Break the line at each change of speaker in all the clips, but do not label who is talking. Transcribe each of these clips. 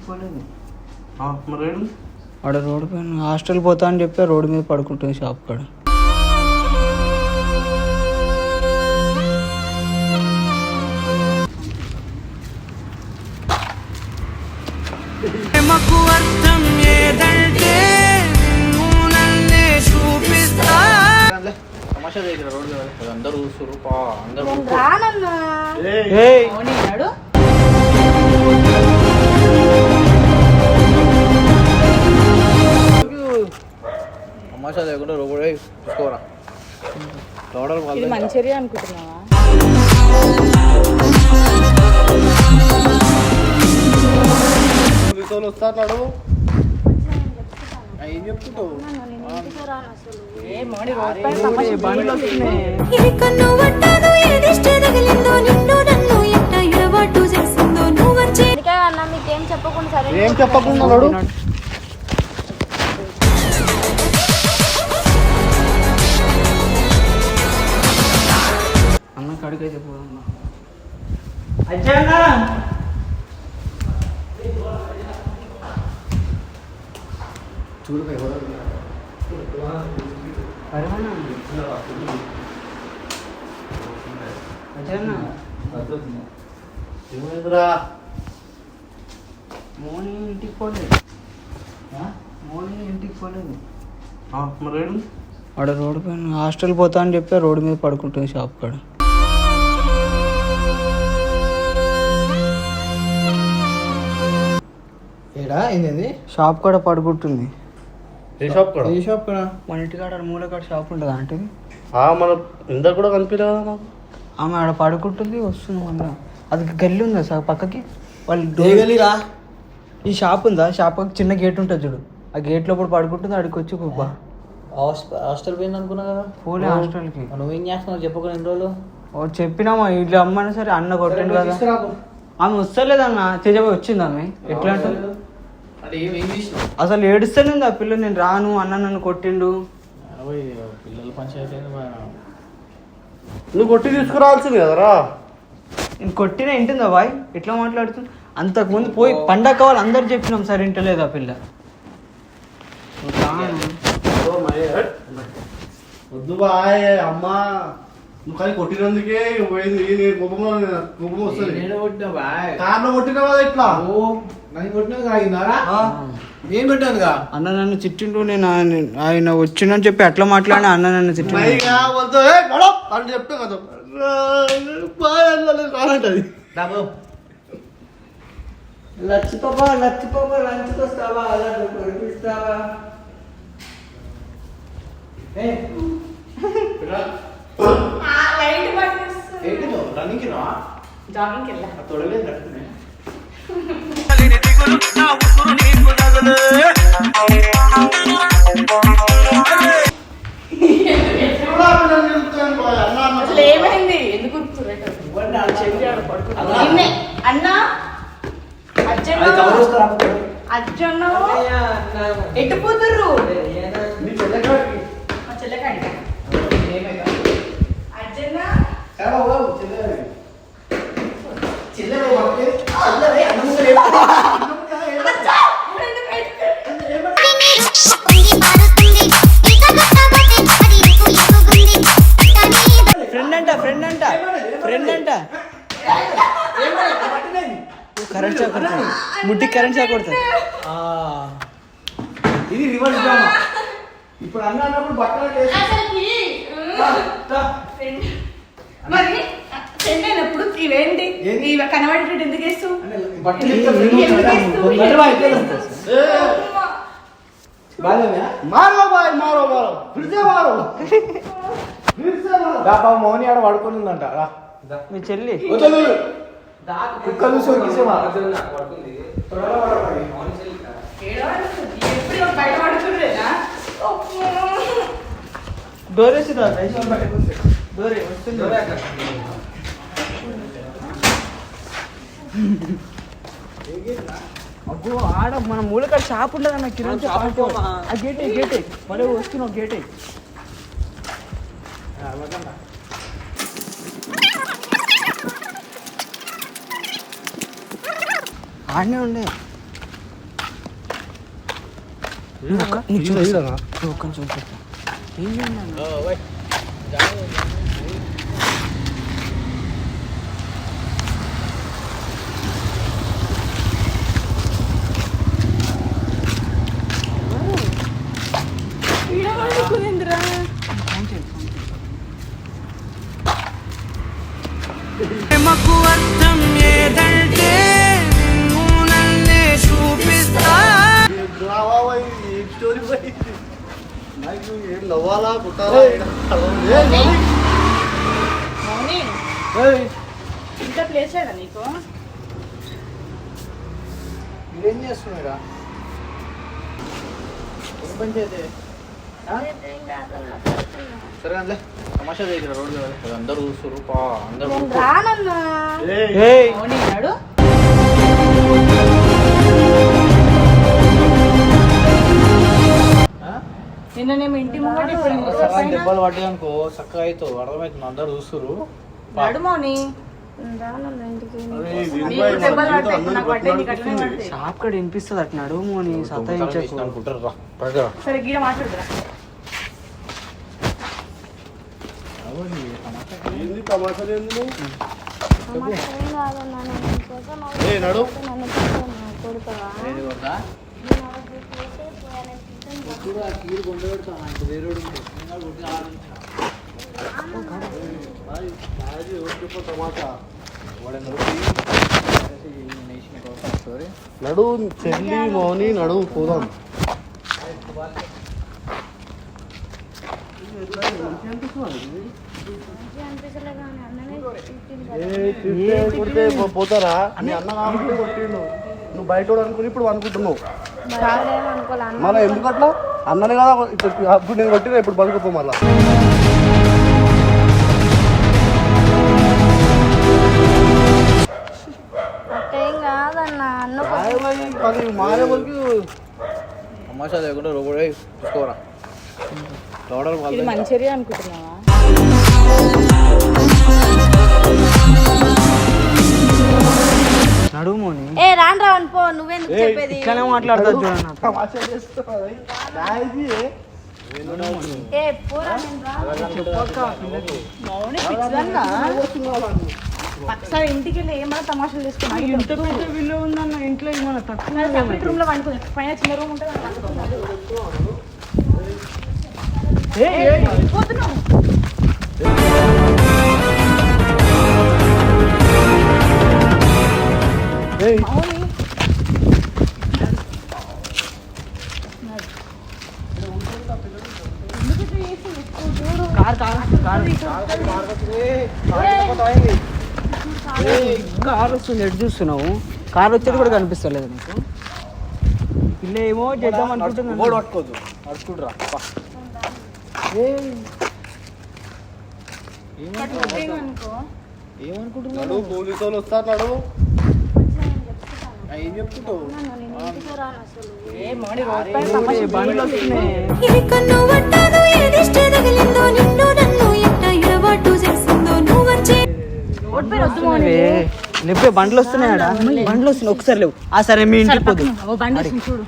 పోలేదు.
ఆడ రోడ్డు పైన హాస్టల్ పోతా అని చెప్పి రోడ్డు మీద పడుకుంటుంది షాప్ కాడ.
అందరూ తమాషా లేకుండా రోడ్ చూసుకోరా.
మంచిర్యా అనుకుంటున్నావా?
వస్తాడు ఏం చెప్తుంటావు? ఏం చెప్పకుండా
అన్న కడికైతే పోదమ్మా. చూడు మోని ఇంటికి పోలేదు. ఆడ రోడ్డు పైన హాస్టల్ పోతా అని చెప్పి రోడ్డు మీద పడుకుంటుంది షాప్ కాడ. షాప్ కాడ పడుకుంటుంది. మన ఇంటికాడ మూల కాడ షాప్ ఉంటుంది అంటే
మన ఇందరు కూడా కనిపించలేదు నాకు.
ఆమె ఆడ పడుకుంటుంది, వస్తుంది మళ్ళీ. అది గల్లి ఉందా సార్ పక్కకి? వాళ్ళు ఈ షాప్ ఉందా, షాప్ చిన్న గేట్ ఉంటుంది చూడు, ఆ గేట్ లో కూడా పడుకుంటుంది. అడికి వచ్చి కుబ్బా
హాస్టల్ పోయింది అనుకున్నా కదా.
పోలే హాస్టల్కి.
నువ్వేం చేస్తున్నావు చెప్పకుండా ఎన్ని రోజులు?
చెప్పినామా ఇట్లా అమ్మని సరే అన్న కొట్టండి కదా. ఆమె వస్తలేదన్న తేజబాయ్ వచ్చింది. ఆమె ఎట్లా అంటే అసలు ఏడుస్తలేదు ఆ పిల్ల. నేను రాను అన్న నన్ను కొట్టిండు.
పిల్లల పంచాయతీ నువ్వు కొట్టి తీసుకురావాల్సింది కదరా.
నేను కొట్టిన ఇంటుందా బాయ్ ఎట్లా మాట్లాడుతుంది? అంతకుముందు పోయి పండగ కావాలి అందరు చెప్పినాం సరే ఇంటలేదు ఆ పిల్ల.
వద్దు బాయ్ అమ్మా, నువ్వు కానీ కొట్టినందుకే పోయింది. నేను కోపం వస్తుంది. కార్లో కొట్టినావా ఇట్లా? నన్ను కొట్టినా తాగిందారా? ఏం పెట్టానుగా
అన్న నన్ను తిట్టిండు. నేను ఆయన వచ్చిండని చెప్పి అట్లా మాట్లాడినా అన్న నన్ను తిట్టిండు
అని చెప్తే కదా రానంటది.
లచ్చిపోపా లంచ్కి వస్తావా? అలా కొనిపిస్తావా?
రన్నింగ్
జాగింగ్కి వెళ్ళా.
తొడలేదు కట్టుకునే
అసలు ఏమైంది? ఎందుకు అన్నా అజ్జన్న ఎట్టు పోతుర్రు? చెల్లెకాడి అజ్జన్న
ఫ్రెండ్ అంట కరెంట్ షాక్ కొడుతుంది. ముట్టికి కరెంట్ షాక్ కొడుతుంది.
ఇది రివర్స్ డ్రామా. ఇప్పుడు అన్నప్పుడు బట్టలు
అయినప్పుడు ఇవేంటి కనబడేటట్టు ఎందుకు వేస్తావు?
మౌని ఆడ పడుకుందంట.
మీ చెల్లి డోర్ వేసి డోర్ వస్తుంది. అబ్బో ఆడ మన మూలకాడ షాప్ ఉండదు అన్న కిరాణా షాప్. ఆ గేటే గేటే మళ్ళీ వస్తున్నావు గేటే. ఆడనే ఉండే ప్రేమకు అర్థం ఏదంటే నన్నే చూపిస్తా.
మౌని ఇంకా ప్లేస్ లేదా నీకు?
ఏం చేస్తున్నారా? ఏం పని చేస్తే సరే అందులే తమాషా దగ్గర రోడ్డు అందరూ చూస్తారు అందరూ
రానన్నా మౌని నాడు నిన్న నేను ఇంటి ముంగట
దెబ్బలు పడ్డాయి అనుకో చక్కగా అవుతావు అర్థమవుతుంది అందరు చూస్తారు
నాడు మౌని
షాప్ కడ వినిపిస్తుంది అటు నడుము అని సతాయించకు.
అనుకుంటారు
సరే గీడ మాట్లాడుతురా.
నడు నడు చెల్లి మౌని నడు పోదాం. కొడితే పోతారా నీ అన్న కాబట్టి కొట్టిండు. నువ్వు బయట అనుకుని ఇప్పుడు అనుకుంటున్నావు మళ్ళీ ఎందుకు అట్లా అన్ననే కదా ఇప్పుడు నేను కొట్టినా ఇప్పుడు బతుకుపో మళ్ళా. అది మారే వాళ్ళకి తమాషా లేకుండా రోగడే చూసుకోరా
ఇది మంచిర్యా అనుకుంటున్నావా?
నడుమోని
ఏ రాను రావని పో, నువ్వెందుకు చెప్పేది?
ఇట్లానే మాట్లాడతా చూడండి.
ఏ పోరా, నేను రాను.
మౌని పిచ్చిదన్నా ఒకసారి ఇంటికి వెళ్ళి ఏమైనా తమాషాలు చేసుకున్నా.
ఇంత పెద్ద విలువ ఉందన్న ఇంట్లో ఏమన్నా తక్కువ
సపరేట్ రూమ్ లో వండుకో, పైన చిన్న రూమ్ ఉంటుంది పోతున్నావు.
కార్ వస్తుంది ఎటు చూస్తున్నావు? కార్ వచ్చేది కూడా కనిపిస్తలేదు నీకు? పిల్ల ఏమో చేద్దాం అనుకుంటున్నాను.
పట్టుకోదు అడుచుకుంటురా ఏమనుకుంటున్నాడు? పోలీసు వాళ్ళు వస్తారు. ఏం చెప్తుంటావు?
బండ్లు వస్తున్నాయి. లేపే బండ్లు వస్తున్నాయా? బండ్లు వస్తున్నాయి. ఒకసారి లేవు. ఆ సరే మీ ఇంటికి పోదు.
చూడు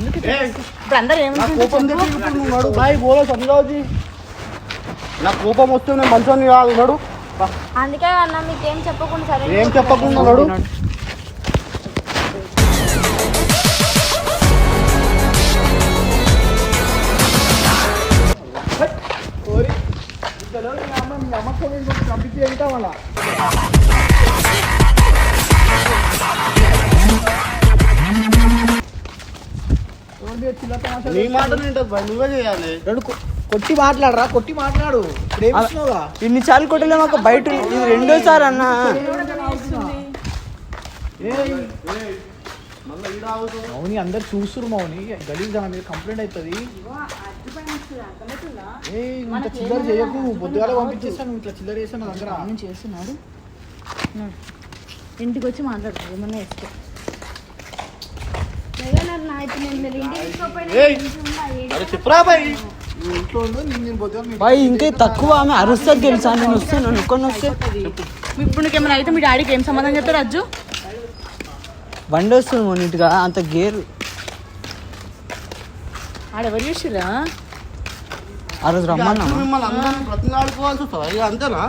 ఇప్పుడు అందరూ
ఏమనుకుంటున్నాడు? బాయ్ బోలో సమజావుజీ నా కోపం వస్తే నేను మంచోని కాదు నడు.
అందుకే అన్న మీకేం చెప్పకుండా సరే
ఏం చెప్పకుండా నడు. నీ మాట నువ్వే చేయాలి.
కొట్టి మాట్లాడరా, కొట్టి మాట్లాడు. ఇన్నిసార్లు కొట్టలే మాకు బయట ఇది రెండోసారి అన్న.
మౌని అందరు చూస్తురు. మౌని గలీజ్ అనేది కంప్లైంట్ అవుతుంది. ఇంత చిల్లర చేయకు. పొద్దుగాల పంపించేస్తాను. ఇట్లా చిల్లర చేస్తాను నా దగ్గర
చేస్తున్నాడు. ఇంటికి వచ్చి మాట్లాడుతుంది ఏమన్నా వేస్తే.
చెప్పురా బాయ్.
బాయ్ ఇంకా తక్కువ ఆమె అరుస్తుంది తెలుసా? నేను వస్తాను అనుకొని వస్తే
ఇప్పుడు నీకేమైనా అయితే మీ డాడీకి ఏం సంబంధం చెప్తారు? అజ్జు
బండి వస్తుంది మొన్నిటిగా అంత గేర్
ఆడెవరు చూసిరా
ఆ రోజు రమ్మన్నా
మిమ్మల్ని అందరినీ బ్రతిలాడుకోవాల్సి వస్తుందా ఇక అంతేనా?